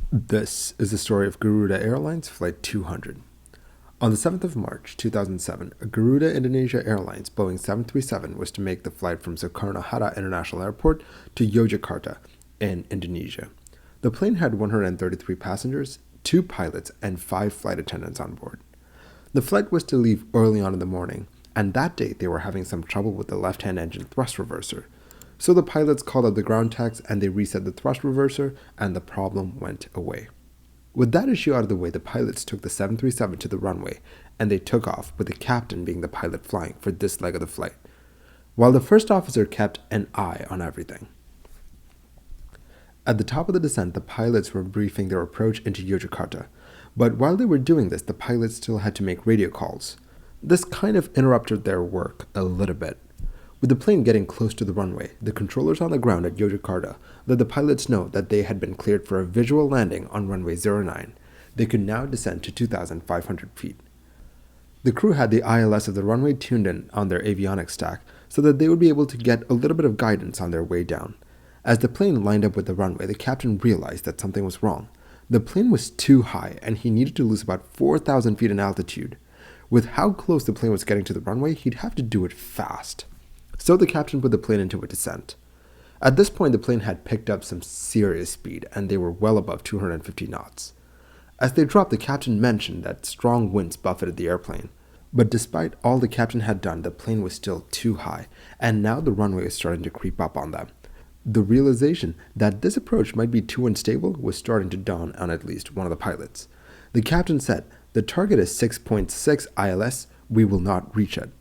This is the story of Garuda Airlines Flight 200. On the 7th of March 2007, a Garuda Indonesia Airlines Boeing 737 was to make the flight from Soekarno Hatta International Airport to Yogyakarta in Indonesia. The plane had 133 passengers, 2 pilots, and 5 flight attendants on board. The flight was to leave early on in the morning, and that day they were having some trouble with the left-hand engine thrust reverser. So the pilots called up the ground techs and they reset the thrust reverser and the problem went away. With that issue out of the way, the pilots took the 737 to the runway and they took off, with the captain being the pilot flying for this leg of the flight, while the first officer kept an eye on everything. At the top of the descent, the pilots were briefing their approach into Yogyakarta, but while they were doing this, the pilots still had to make radio calls. This kind of interrupted their work a little bit. With the plane getting close to the runway, the controllers on the ground at Yogyakarta let the pilots know that they had been cleared for a visual landing on runway 09. They could now descend to 2,500 feet. The crew had the ILS of the runway tuned in on their avionics stack so that they would be able to get a little bit of guidance on their way down. As the plane lined up with the runway, the captain realized that something was wrong. The plane was too high and he needed to lose about 4,000 feet in altitude. With how close the plane was getting to the runway, he'd have to do it fast. So the captain put the plane into a descent. At this point, the plane had picked up some serious speed and they were well above 250 knots. As they dropped, the captain mentioned that strong winds buffeted the airplane. But despite all the captain had done, the plane was still too high, and now the runway was starting to creep up on them. The realization that this approach might be too unstable was starting to dawn on at least one of the pilots. The captain said, "The target is 6.6 ILS, we will not reach it."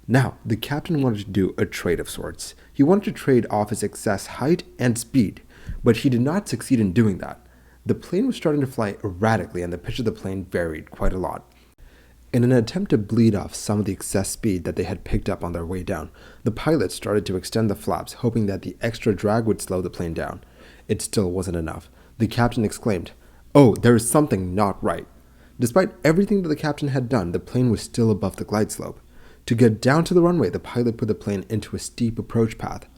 Now, the captain wanted to do a trade of sorts. He wanted to trade off his excess height and speed, but he did not succeed in doing that. The plane was starting to fly erratically and the pitch of the plane varied quite a lot. In an attempt to bleed off some of the excess speed that they had picked up on their way down, the pilots started to extend the flaps, hoping that the extra drag would slow the plane down. It still wasn't enough. The captain exclaimed, "Oh, there is something not right." Despite everything that the captain had done, the plane was still above the glide slope. To get down to the runway, the pilot put the plane into a steep approach path.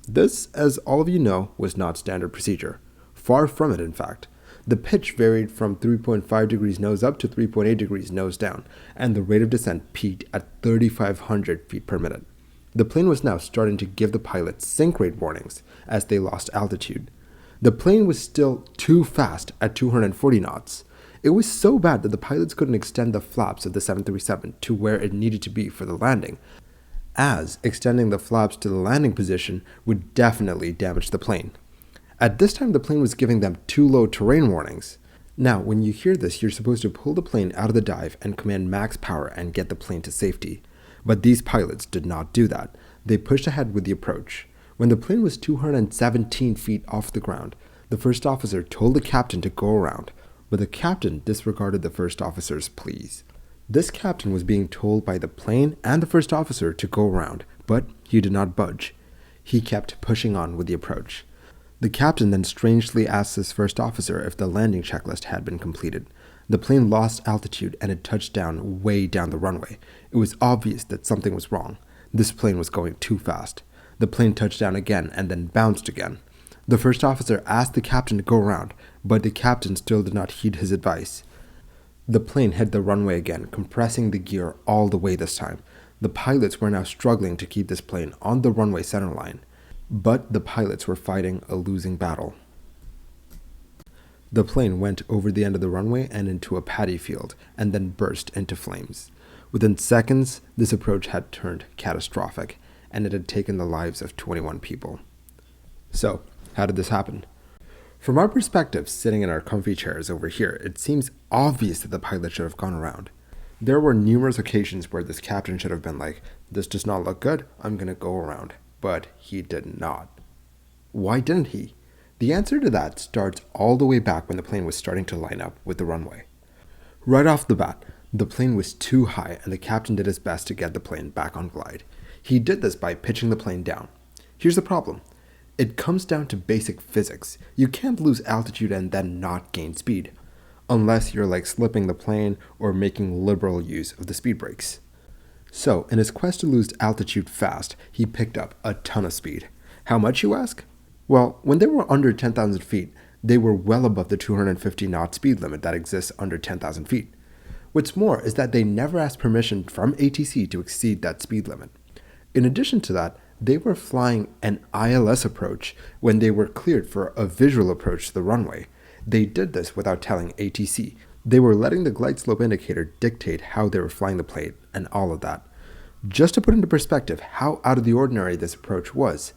This, as all of you know, was not standard procedure. Far from it, in fact. The pitch varied from 3.5 degrees nose up to 3.8 degrees nose down, and the rate of descent peaked at 3,500 feet per minute. The plane was now starting to give the pilots sink rate warnings as they lost altitude. The plane was still too fast at 240 knots. It was so bad that the pilots couldn't extend the flaps of the 737 to where it needed to be for the landing, as extending the flaps to the landing position would definitely damage the plane. At this time, the plane was giving them too low terrain warnings. Now, when you hear this, you're supposed to pull the plane out of the dive and command max power and get the plane to safety. But these pilots did not do that. They pushed ahead with the approach. When the plane was 217 feet off the ground, the first officer told the captain to go around, but the captain disregarded the first officer's pleas. This captain was being told by the plane and the first officer to go around, but he did not budge. He kept pushing on with the approach. The captain then strangely asked his first officer if the landing checklist had been completed. The plane lost altitude and it touched down way down the runway. It was obvious that something was wrong. This plane was going too fast. The plane touched down again and then bounced again. The first officer asked the captain to go around, but the captain still did not heed his advice. The plane hit the runway again, compressing the gear all the way this time. The pilots were now struggling to keep this plane on the runway center line, but the pilots were fighting a losing battle. The plane went over the end of the runway and into a paddy field, and then burst into flames. Within seconds, this approach had turned catastrophic, and it had taken the lives of 21 people. So, how did this happen? From our perspective, sitting in our comfy chairs over here, it seems obvious that the pilot should have gone around. There were numerous occasions where this captain should have been like, "This does not look good, I'm gonna go around." But he did not. Why didn't he? The answer to that starts all the way back when the plane was starting to line up with the runway. Right off the bat, the plane was too high and the captain did his best to get the plane back on glide. He did this by pitching the plane down. Here's the problem. It comes down to basic physics. You can't lose altitude and then not gain speed, unless you're like slipping the plane or making liberal use of the speed brakes. So, in his quest to lose altitude fast, he picked up a ton of speed. How much, you ask? Well, when they were under 10,000 feet, They were well above the 250 knot speed limit that exists under 10,000 feet. What's more is that they never asked permission from ATC to exceed that speed limit. In addition to that, they were flying an ILS approach when they were cleared for a visual approach to the runway. They did this without telling ATC. They were letting the glide slope indicator dictate how they were flying the plane and all of that. Just to put into perspective how out of the ordinary this approach was,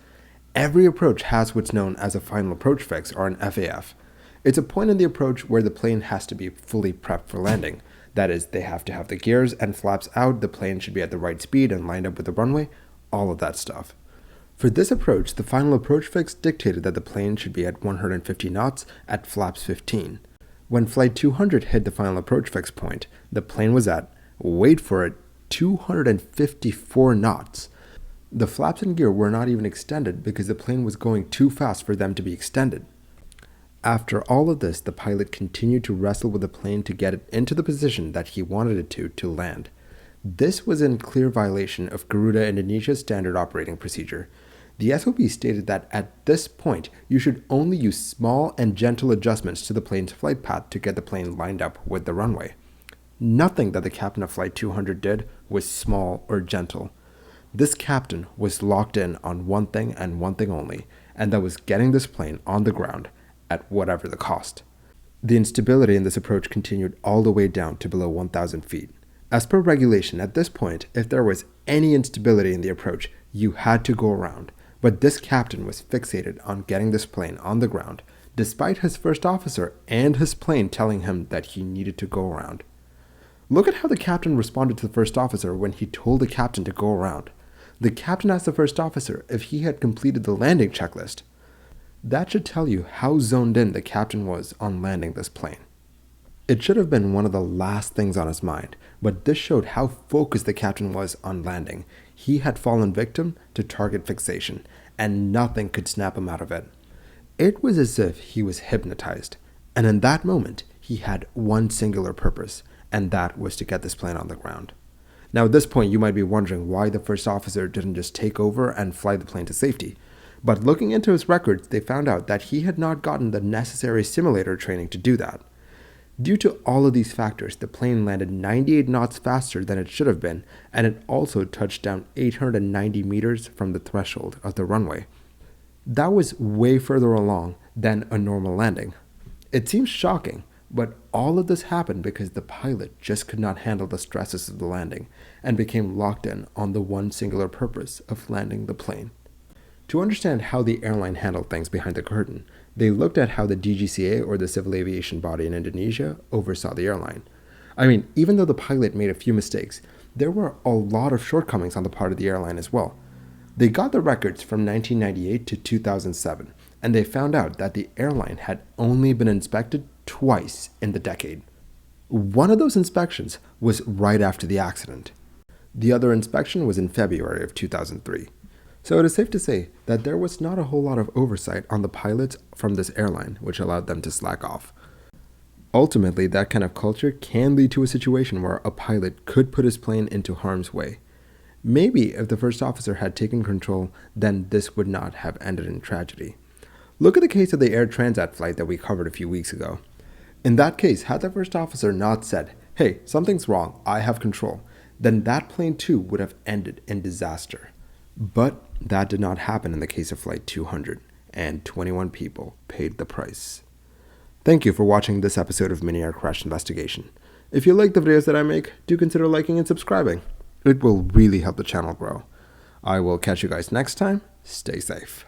every approach has what's known as a final approach fix, or an FAF. It's a point in the approach where the plane has to be fully prepped for landing. That is, they have to have the gears and flaps out, the plane should be at the right speed and lined up with the runway, all of that stuff. For this approach, the final approach fix dictated that the plane should be at 150 knots at flaps 15. When flight 200 hit the final approach fix point, the plane was at, wait for it, 254 knots. The flaps and gear were not even extended because the plane was going too fast for them to be extended. After all of this, the pilot continued to wrestle with the plane to get it into the position that he wanted it to land. This was in clear violation of Garuda Indonesia's standard operating procedure. The SOP stated that at this point, you should only use small and gentle adjustments to the plane's flight path to get the plane lined up with the runway. Nothing that the captain of Flight 200 did was small or gentle. This captain was locked in on one thing and one thing only, and that was getting this plane on the ground at whatever the cost. The instability in this approach continued all the way down to below 1,000 feet. As per regulation, at this point, if there was any instability in the approach, you had to go around. But this captain was fixated on getting this plane on the ground, despite his first officer and his plane telling him that he needed to go around. Look at how the captain responded to the first officer when he told the captain to go around. The captain asked the first officer if he had completed the landing checklist. That should tell you how zoned in the captain was on landing this plane. It should have been one of the last things on his mind, but this showed how focused the captain was on landing. He had fallen victim to target fixation, and nothing could snap him out of it. It was as if he was hypnotized, and in that moment, he had one singular purpose, and that was to get this plane on the ground. Now at this point, you might be wondering why the first officer didn't just take over and fly the plane to safety. But looking into his records, they found out that he had not gotten the necessary simulator training to do that. Due to all of these factors, the plane landed 98 knots faster than it should have been, and it also touched down 890 meters from the threshold of the runway. That was way further along than a normal landing. It seems shocking, but all of this happened because the pilot just could not handle the stresses of the landing and became locked in on the one singular purpose of landing the plane. To understand how the airline handled things behind the curtain, they looked at how the DGCA, or the civil aviation body in Indonesia, oversaw the airline. I mean, even though the pilot made a few mistakes, there were a lot of shortcomings on the part of the airline as well. They got the records from 1998 to 2007, and they found out that the airline had only been inspected twice in the decade. One of those inspections was right after the accident. The other inspection was in February of 2003. So it is safe to say that there was not a whole lot of oversight on the pilots from this airline, which allowed them to slack off. Ultimately, that kind of culture can lead to a situation where a pilot could put his plane into harm's way. Maybe if the first officer had taken control, then this would not have ended in tragedy. Look at the case of the Air Transat flight that we covered a few weeks ago. In that case, had the first officer not said, "Hey, something's wrong, I have control," then that plane too would have ended in disaster. But that did not happen in the case of Flight 200, and 21 people paid the price. Thank you for watching this episode of Mini Air Crash Investigation. If you like the videos that I make, do consider liking and subscribing. It will really help the channel grow. I will catch you guys next time. Stay safe.